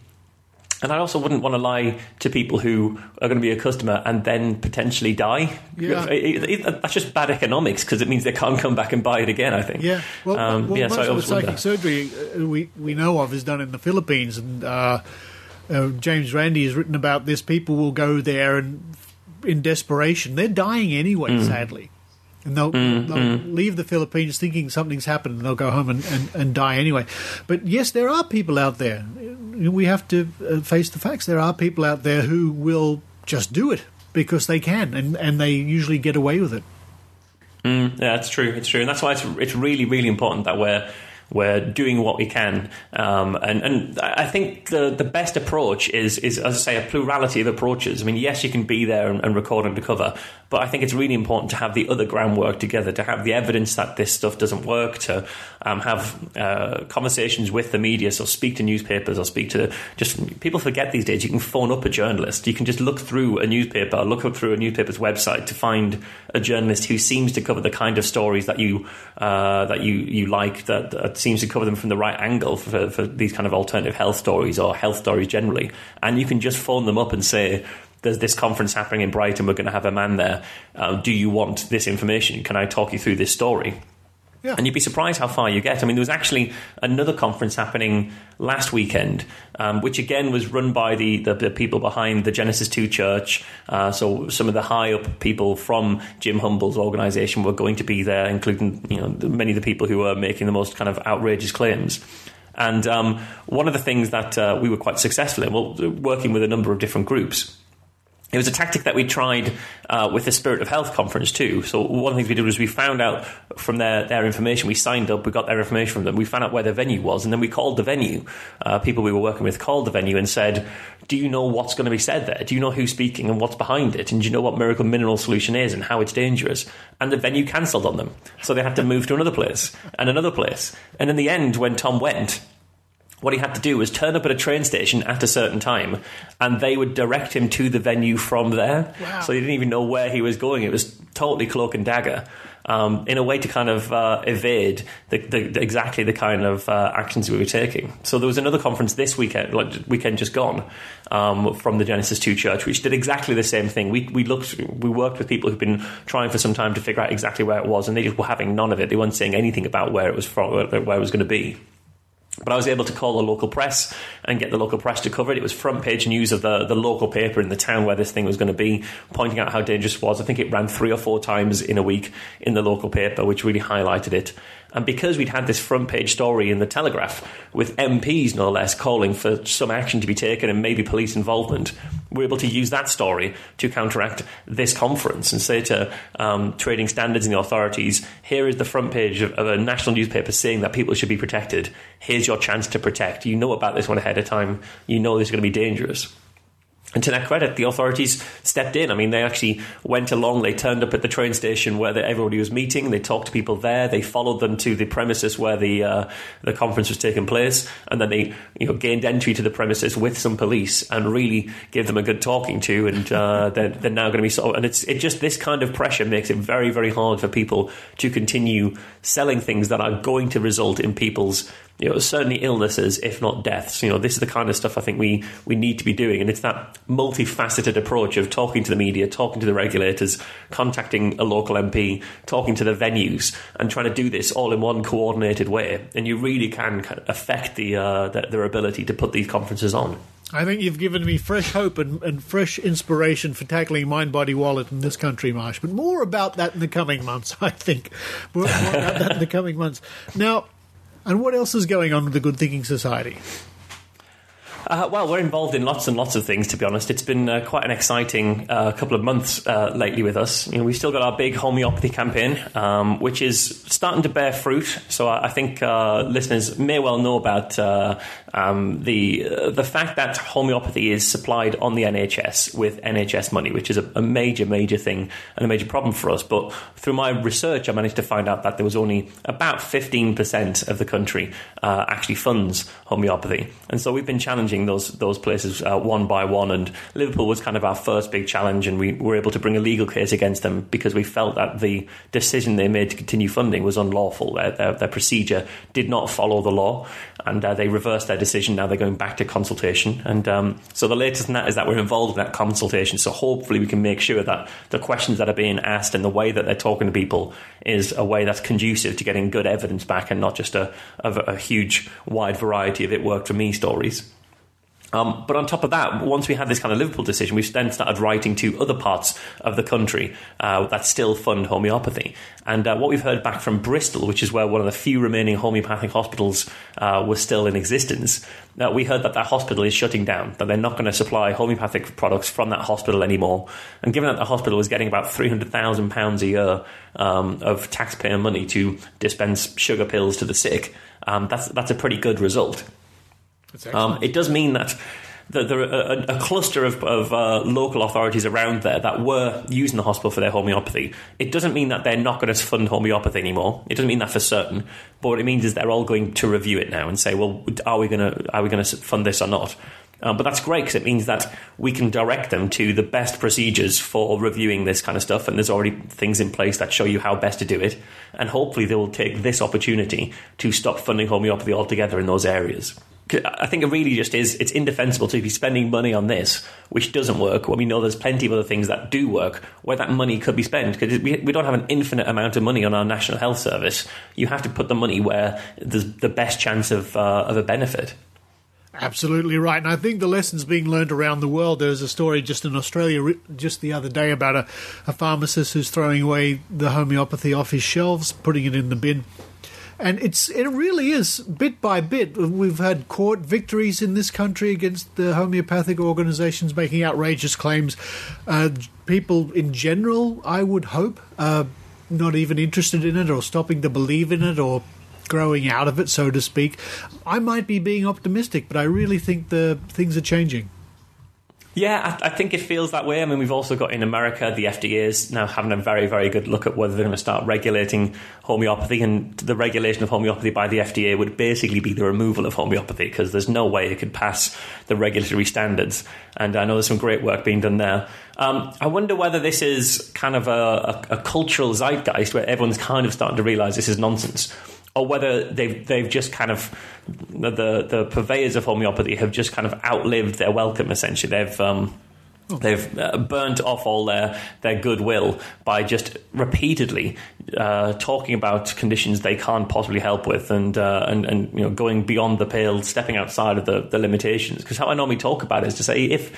[SPEAKER 14] And I also wouldn't want to lie to people who are going to be a customer and then potentially die. Yeah. That's just bad economics, because it means they can't come back and buy it again, I think.
[SPEAKER 3] Yeah. Well, most
[SPEAKER 14] so
[SPEAKER 3] of the psychic surgery we know of is done in the Philippines, and James Randi has written about this. People will go there and, in desperation, they're dying anyway, sadly. And they'll leave the Philippines thinking something's happened, and they'll go home and die anyway. But yes, there are people out there. We have to face the facts. There are people out there who will just do it because they can, and they usually get away with it.
[SPEAKER 14] Yeah, it's true. It's true, and that's why it's really, really important that we're doing what we can. And I think the best approach is, as I say, a plurality of approaches. I mean, yes, you can be there and record undercover, but I think it's really important to have the other groundwork together, to have the evidence that this stuff doesn't work, to have conversations with the media, so speak to newspapers or speak to people forget these days you can phone up a journalist. You can just look through a newspaper, or look up through a newspaper's website to find a journalist who seems to cover the kind of stories that you like, that seems to cover them from the right angle for these kind of alternative health stories or health stories generally. And you can just phone them up and say, there's this conference happening in Brighton, we're going to have a man there. Do you want this information? Can I talk you through this story? Yeah. And you'd be surprised how far you get. I mean, there was actually another conference happening last weekend, which again was run by the people behind the Genesis 2 Church. So some of the high-up people from Jim Humble's organisation were going to be there, including many of the people who were making the most kind of outrageous claims. And one of the things that we were quite successful in, working with a number of different groups, it was a tactic that we tried with the Spirit of Health conference too. So one of the things we did was we found out from their information. We signed up, we got their information from them. We found out where the venue was, and then we called the venue. People we were working with called the venue and said, do you know what's going to be said there? Do you know who's speaking and what's behind it? And do you know what Miracle Mineral Solution is and how it's dangerous? And the venue cancelled on them. So they had to move to another place and another place. And in the end, when Tom went, what he had to do was turn up at a train station at a certain time, and they would direct him to the venue from there. Wow. So he didn't even know where he was going. It was totally cloak and dagger, in a way to kind of evade exactly the kind of actions we were taking. So there was another conference this weekend, weekend just gone, from the Genesis 2 Church, which did exactly the same thing. We worked with people who've been trying for some time to figure out exactly where it was, and they just were having none of it. They weren't saying anything about where it was from, where it was going to be. But I was able to call the local press and get the local press to cover it. It was front page news of the local paper in the town where this thing was going to be, pointing out how dangerous it was. I think it ran 3 or 4 times in a week in the local paper, which really highlighted it. And because we'd had this front page story in the Telegraph, with MPs no less calling for some action to be taken and maybe police involvement, we were able to use that story to counteract this conference and say to trading standards and the authorities, here is the front page of a national newspaper saying that people should be protected. Here's your chance to protect. You know about this one ahead of time. You know this is going to be dangerous. And to their credit, the authorities stepped in. I mean, they actually went along. They turned up at the train station where everybody was meeting. They talked to people there. They followed them to the premises where the conference was taking place. And then they gained entry to the premises with some police and really gave them a good talking to. And they're now going to be and it's just this kind of pressure makes it very, very hard for people to continue selling things that are going to result in people's certainly illnesses, if not deaths. This is the kind of stuff I think we need to be doing, and it's that multifaceted approach of talking to the media, talking to the regulators, contacting a local MP, talking to the venues, and trying to do this all in one coordinated way. And you really can affect their ability to put these conferences on.
[SPEAKER 3] I think you've given me fresh hope and fresh inspiration for tackling Mind, Body, Wallet in this country, Marsh. But more about that in the coming months, I think. More about that in the coming months. Now, and what else is going on with the Good Thinking Society?
[SPEAKER 14] Well, we're involved in lots and lots of things, to be honest. It's been quite an exciting couple of months lately with us. We've still got our big homeopathy campaign, which is starting to bear fruit. So I think listeners may well know about the fact that homeopathy is supplied on the NHS with NHS money, which is a major, major thing and a major problem for us. But through my research, I managed to find out that there was only about 15% of the country actually funds homeopathy. And so we've been challenging those places one by one, and Liverpool was kind of our first big challenge, and we were able to bring a legal case against them because we felt that the decision they made to continue funding was unlawful. Their procedure did not follow the law, and they reversed their decision. Now they're going back to consultation, and so the latest in that is that we're involved in that consultation, so hopefully we can make sure that the questions that are being asked and the way that they're talking to people is a way that's conducive to getting good evidence back and not just a huge wide variety of it worked for me stories. But on top of that, once we had this kind of Liverpool decision, we then started writing to other parts of the country that still fund homeopathy. And what we've heard back from Bristol, which is where one of the few remaining homeopathic hospitals was still in existence, we heard that hospital is shutting down, that they're not going to supply homeopathic products from that hospital anymore. And given that the hospital was getting about £300,000 a year of taxpayer money to dispense sugar pills to the sick, that's a pretty good result. It does mean that there are a cluster of local authorities around there that were using the hospital for their homeopathy. It doesn't mean that they're not going to fund homeopathy anymore. It doesn't mean that for certain. But what it means is they're all going to review it now and say, well, are we going to fund this or not? But that's great because it means that we can direct them to the best procedures for reviewing this kind of stuff, and there's already things in place that show you how best to do it. And hopefully they will take this opportunity to stop funding homeopathy altogether in those areas. I think it really just is, it's indefensible to be spending money on this, which doesn't work, when we know there's plenty of other things that do work, where that money could be spent. Because we don't have an infinite amount of money on our National Health Service. You have to put the money where there's the best chance of a benefit.
[SPEAKER 3] Absolutely right. And I think the lessons being learned around the world, there was a story just in Australia just the other day about a pharmacist who's throwing away the homeopathy off his shelves, putting it in the bin. And it really is, bit by bit. We've had court victories in this country against the homeopathic organisations making outrageous claims. People in general, I would hope, not even interested in it or stopping to believe in it or growing out of it, so to speak. I might be being optimistic, but I really think the things are changing.
[SPEAKER 14] Yeah, I think it feels that way. I mean, we've also got in America, the FDA is now having a very, very good look at whether they're going to start regulating homeopathy, and the regulation of homeopathy by the FDA would basically be the removal of homeopathy because there's no way it could pass the regulatory standards. And I know there's some great work being done there. I wonder whether this is kind of a cultural zeitgeist where everyone's kind of starting to realise this is nonsense, or whether they've just kind of, the purveyors of homeopathy have just kind of outlived their welcome, essentially. They've burnt off all their goodwill by just repeatedly talking about conditions they can't possibly help with, and going beyond the pale, stepping outside of the limitations. Because how I normally talk about it is to say, if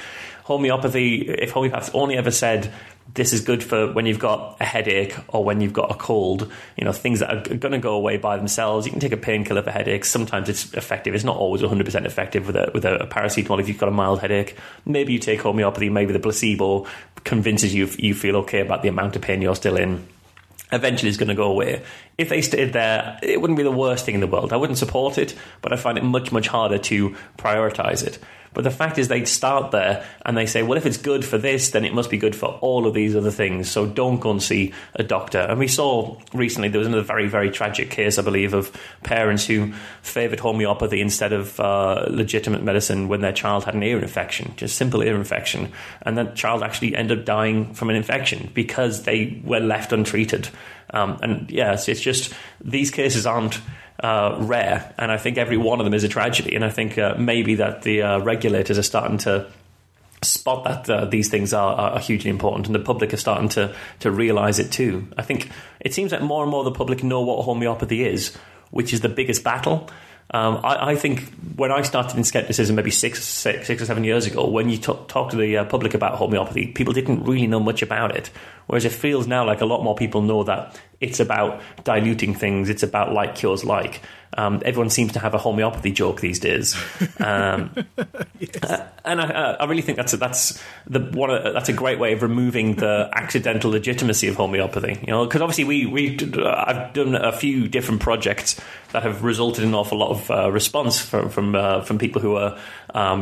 [SPEAKER 14] homeopaths only ever said this is good for when you've got a headache or when you've got a cold, things that are going to go away by themselves. You can take a painkiller for headaches. Sometimes it's effective. It's not always 100% effective with a paracetamol if you've got a mild headache. Maybe you take homeopathy, maybe the placebo convinces you feel okay about the amount of pain you're still in. Eventually it's going to go away. If they stayed there, it wouldn't be the worst thing in the world. I wouldn't support it, but I find it much, much harder to prioritise it. But the fact is they start there and they say, well, if it's good for this, then it must be good for all of these other things. So don't go and see a doctor. And we saw recently, there was another very, very tragic case, I believe, of parents who favoured homeopathy instead of legitimate medicine when their child had an ear infection, just simple ear infection. And that child actually ended up dying from an infection because they were left untreated. And yes, it's just, these cases aren't rare, and I think every one of them is a tragedy. And I think maybe that the regulators are starting to spot that these things are hugely important, and the public are starting to realise it too. I think it seems like more and more the public know what homeopathy is, which is the biggest battle. I think when I started in skepticism maybe six or 7 years ago, when you talk to the public about homeopathy, people didn't really know much about it. Whereas it feels now like a lot more people know that it's about diluting things. It's about like cures like. Everyone seems to have a homeopathy joke these days, and I really think that's a great way of removing the accidental legitimacy of homeopathy. Because obviously I've done a few different projects that have resulted in an awful lot of response from people who are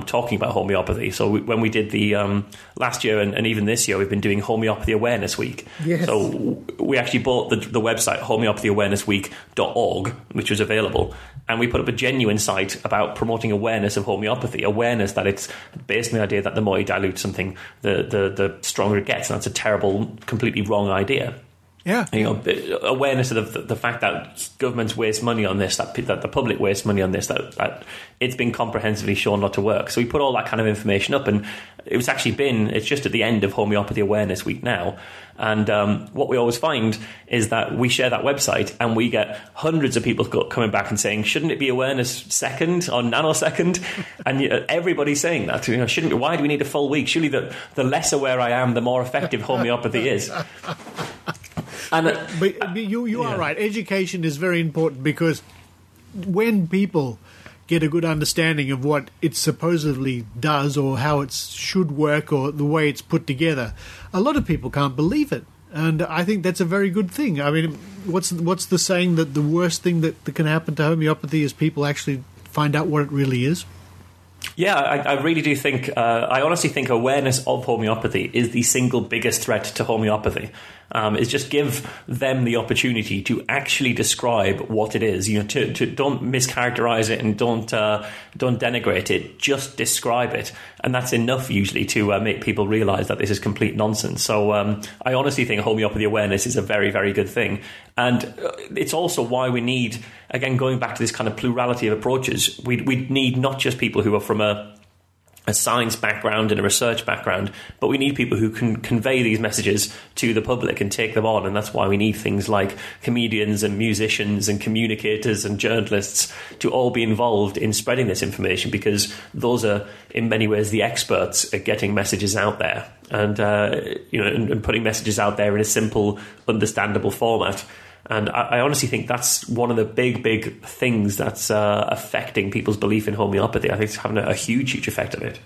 [SPEAKER 14] talking about homeopathy. So when we did the last year and even this year, we've been doing Homeopathy Awareness Week.
[SPEAKER 2] Yes.
[SPEAKER 14] So we actually bought the website homeopathyawarenessweek.org, which was available. And we put up a genuine site about promoting awareness of homeopathy, awareness that it's based on the idea that the more you dilute something, the stronger it gets. And that's a terrible, completely wrong idea.
[SPEAKER 3] Yeah.
[SPEAKER 14] Awareness of the fact that governments waste money on this, that the public wastes money on this, that it's been comprehensively shown not to work. So we put all that kind of information up, and it's just at the end of Homeopathy Awareness Week now. And what we always find is that we share that website and we get hundreds of people coming back and saying, shouldn't it be awareness second or nanosecond? And everybody's saying that. Why do we need a full week? Surely the less aware I am, the more effective homeopathy is.
[SPEAKER 3] But you are right. Education is very important, because when people get a good understanding of what it supposedly does or how it should work or the way it's put together, a lot of people can't believe it. And I think that's a very good thing. I mean, what's the saying that the worst thing that can happen to homeopathy is people actually find out what it really is?
[SPEAKER 14] Yeah, I really do think, I honestly think awareness of homeopathy is the single biggest threat to homeopathy. Is just give them the opportunity to actually describe what it is. To don't mischaracterize it and don't denigrate it. Just describe it, and that's enough usually to make people realise that this is complete nonsense. So I honestly think homeopathy awareness is a very, very good thing, and it's also why we need, again, going back to this kind of plurality of approaches. We need not just people who are from a science background and a research background, but we need people who can convey these messages to the public and take them on. And that's why we need things like comedians and musicians and communicators and journalists to all be involved in spreading this information, because those are in many ways the experts at getting messages out there and and putting messages out there in a simple, understandable format. And I honestly think that's one of the big things that's affecting people's belief in homeopathy. I think it's having a huge effect on it.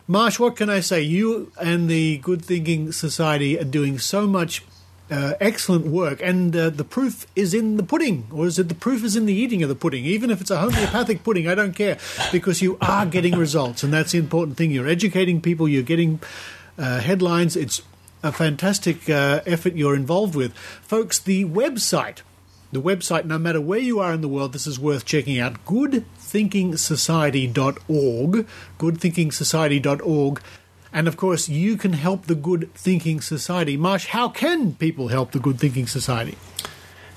[SPEAKER 3] Marsh, what can I say? You and the Good Thinking Society are doing so much excellent work, and the proof is in the pudding. Or is it the proof is in the eating of the pudding? Even if it's a homeopathic pudding, I don't care, because you are getting results, and that's the important thing. You're educating people, you're getting headlines. It's a fantastic effort you're involved with. Folks, the website, no matter where you are in the world, this is worth checking out, goodthinkingsociety.org, goodthinkingsociety.org. And, of course, you can help the Good Thinking Society. Marsh, how can people help the Good Thinking Society?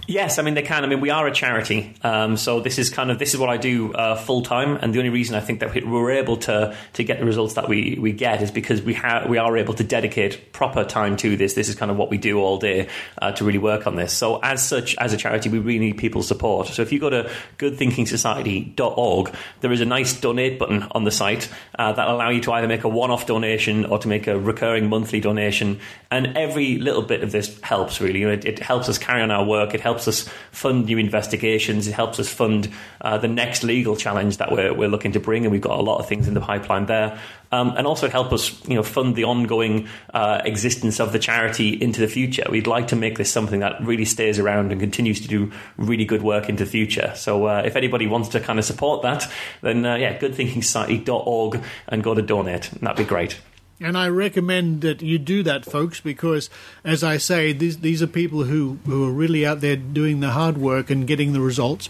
[SPEAKER 14] Yes, I mean, they can. I mean, we are a charity, so this is what I do full time, and the only reason I think that we're able to get the results that we get is because we are able to dedicate proper time to this. This is kind of what we do all day to really work on this. So as such, as a charity, we really need people's support. So if you go to goodthinkingsociety.org, there is a nice donate button on the site that'll allow you to either make a one-off donation or to make a recurring monthly donation, and every little bit of this helps, really. It helps us carry on our work. It helps us fund new investigations. It helps us fund the next legal challenge that we're looking to bring, and we've got a lot of things in the pipeline there. And also help us, fund the ongoing existence of the charity into the future. We'd like to make this something that really stays around and continues to do really good work into the future. So if anybody wants to kind of support that, then goodthinkingsociety.org and go to donate. That'd be great.
[SPEAKER 3] And I recommend that you do that, folks, because, as I say, these are people who are really out there doing the hard work and getting the results.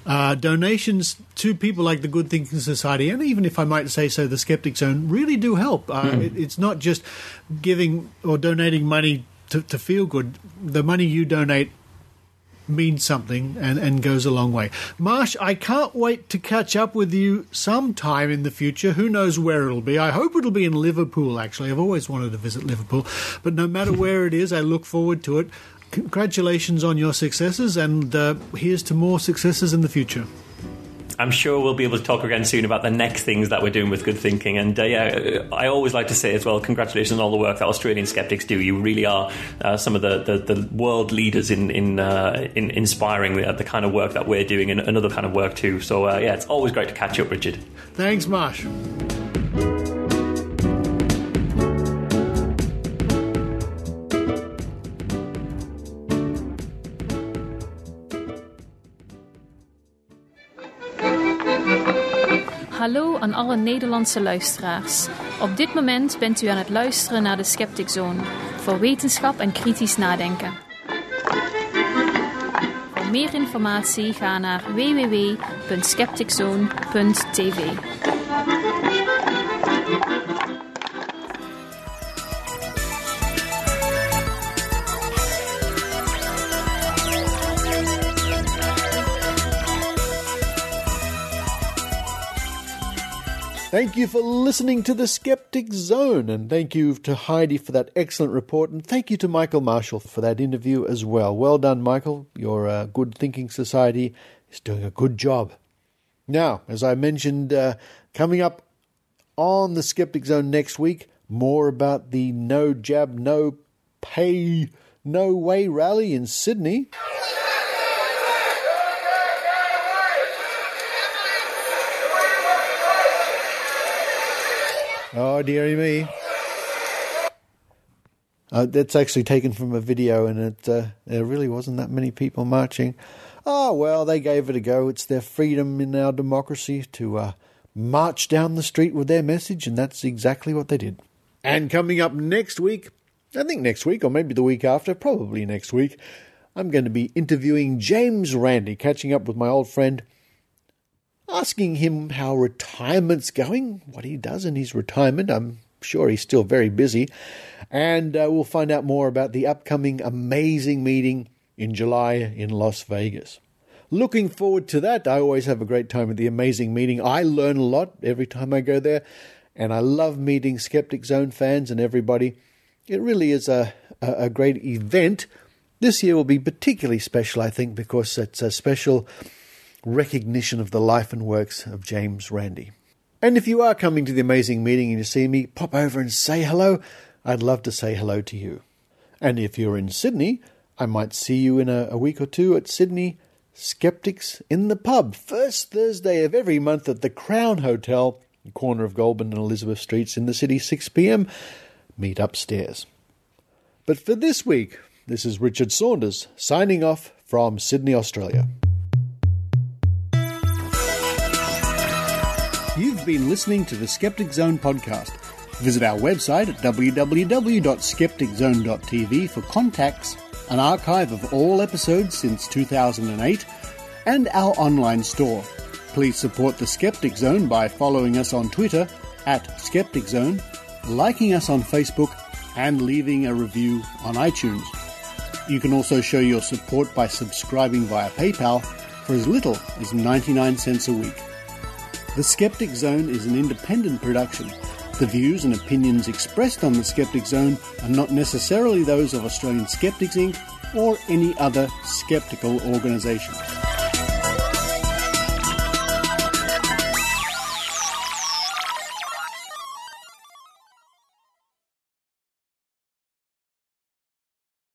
[SPEAKER 3] Donations to people like the Good Thinking Society, and even, if I might say so, the Skeptic Zone, really do help. It's not just giving or donating money to feel good. The money you donate means something and goes a long way. Marsh, I can't wait to catch up with you sometime in the future. Who knows where it'll be? I hope it'll be in Liverpool, actually. I've always wanted to visit Liverpool. But no matter where it is, I look forward to it. Congratulations on your successes, and here's to more successes in the future.
[SPEAKER 14] I'm sure we'll be able to talk again soon about the next things that we're doing with Good Thinking. And I always like to say as well, congratulations on all the work that Australian skeptics do. You really are some of the world leaders in inspiring the kind of work that we're doing and another kind of work too. So it's always great to catch up, Richard.
[SPEAKER 3] Thanks, Marsh.
[SPEAKER 9] Hallo aan alle Nederlandse luisteraars. Op dit moment bent u aan het luisteren naar de Skeptic Zone voor wetenschap en kritisch nadenken. Voor meer informatie ga naar www.skepticzone.tv.
[SPEAKER 2] Thank you for listening to the Skeptic Zone, and thank you to Heidi for that excellent report, and thank you to Michael Marshall for that interview as well. Well done, Michael. Your Good Thinking Society is doing a good job. Now, as I mentioned, coming up on the Skeptic Zone next week, more about the No Jab, No Pay, No Way rally in Sydney. Oh, dearie me. That's actually taken from a video, and there really wasn't that many people marching. Oh, well, they gave it a go. It's their freedom in our democracy to march down the street with their message, and that's exactly what they did. And coming up next week, I think next week, or maybe the week after, probably next week, I'm going to be interviewing James Randi, catching up with my old friend, asking him how retirement's going, what he does in his retirement. I'm sure he's still very busy. And we'll find out more about the upcoming amazing meeting in July in Las Vegas. Looking forward to that. I always have a great time at the amazing meeting. I learn a lot every time I go there, and I love meeting Skeptic Zone fans and everybody. It really is a great event. This year will be particularly special, I think, because it's a special recognition of the life and works of James Randi. And if you are coming to the amazing meeting and you see me, pop over and say hello. I'd love to say hello to you. And if you're in Sydney, I might see you in a week or two at Sydney Skeptics in the Pub, first Thursday of every month at the Crown Hotel, the corner of Goulburn and Elizabeth Streets in the city, 6 p.m. Meet upstairs. But for this week, this is Richard Saunders signing off from Sydney, Australia.
[SPEAKER 3] You've been listening to the Skeptic Zone podcast. Visit our website at www.skepticzone.tv for contacts, an archive of all episodes since 2008, and our online store. Please support the Skeptic Zone by following us on Twitter @SkepticZone, liking us on Facebook, and leaving a review on iTunes. You can also show your support by subscribing via PayPal for as little as 99 cents a week. The Skeptic Zone is an independent production. The views and opinions expressed on the Skeptic Zone are not necessarily those of Australian Skeptics Inc. or any other skeptical organisation.